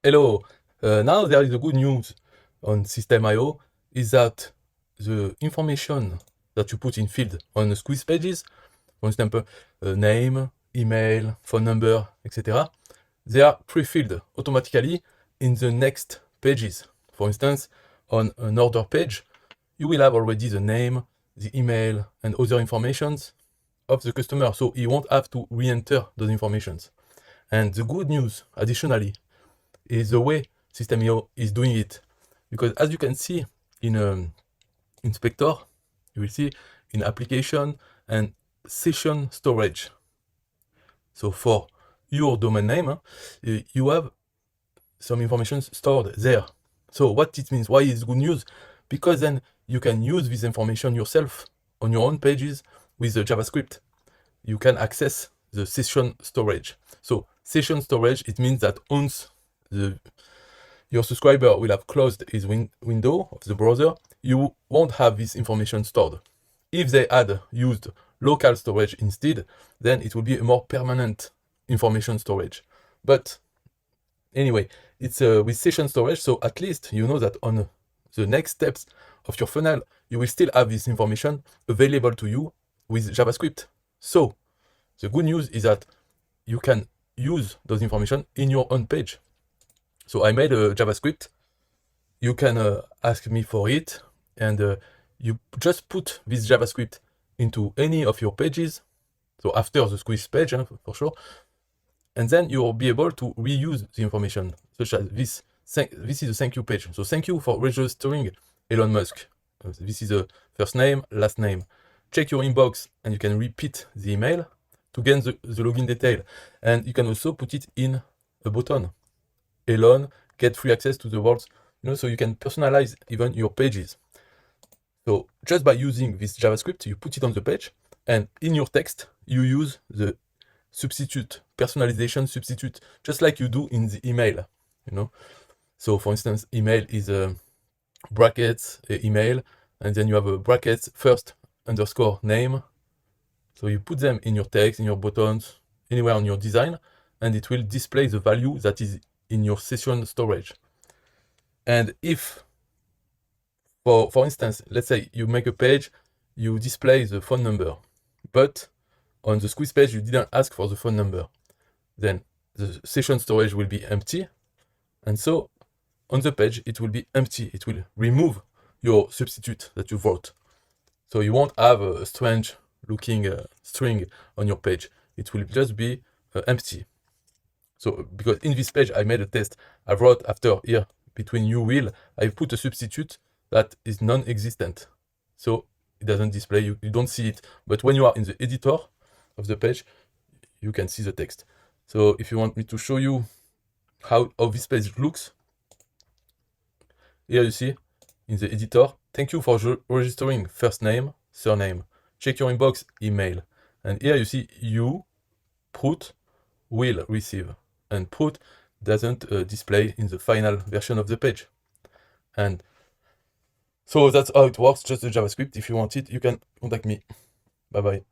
Hello. Now there is a good news on SystemeIO is that the information that you put in field on the squeeze pages, for example, name, email, phone number, etc., they are pre-filled automatically in the next pages. For instance, on an order page, you will have already the name, the email, and other informations of the customer, so you won't have to re-enter those informations. And the good news, additionally, is the way SystemeIO is doing it. Because as you can see in inspector, you will see in application and session storage. So for your domain name, you have some information stored there. So what it means, why is good news? Because then you can use this information yourself on your own pages with the JavaScript. You can access the session storage. So session storage, it means that once your subscriber will have closed his window of the browser, you won't have this information stored. If they had used local storage instead, then it will be a more permanent information storage. But anyway, it's with session storage, so at least you know that on the next steps of your funnel, you will still have this information available to you with JavaScript. So the good news is that you can use those information in your own page. So I made a JavaScript. You can ask me for it, and you just put this JavaScript into any of your pages. So after the squeeze page, for sure. And then you'll be able to reuse the information, such as this. This is a thank you page. So thank you for registering Elon Musk. This is the first name, last name. Check your inbox, and you can repeat the email to gain the login detail. And you can also put it in a button. Elon, get free access to the world, so you can personalize even your pages. So just by using this JavaScript, you put it on the page, and in your text, you use the substitute, personalization substitute, just like you do in the email, So for instance, email is a brackets email, and then you have a brackets first underscore name. So you put them in your text, in your buttons, anywhere on your design, and it will display the value that is in your session storage. And if, for instance, let's say you make a page, you display the phone number, but on the squeeze page, you didn't ask for the phone number, then the session storage will be empty. And so on the page, it will be empty. It will remove your substitute that you wrote. So you won't have a strange looking string on your page. It will just be empty. So because in this page, I made a test. I wrote after here, between you will, I put a substitute that is non-existent. So it doesn't display, you don't see it. But when you are in the editor of the page, you can see the text. So if you want me to show you how this page looks, here you see in the editor, thank you for registering first name, surname. Check your inbox, email. And here you see you, put, will receive. And put doesn't display in the final version of the page. And so that's how it works, just the JavaScript. If you want it, you can contact me. Bye-bye.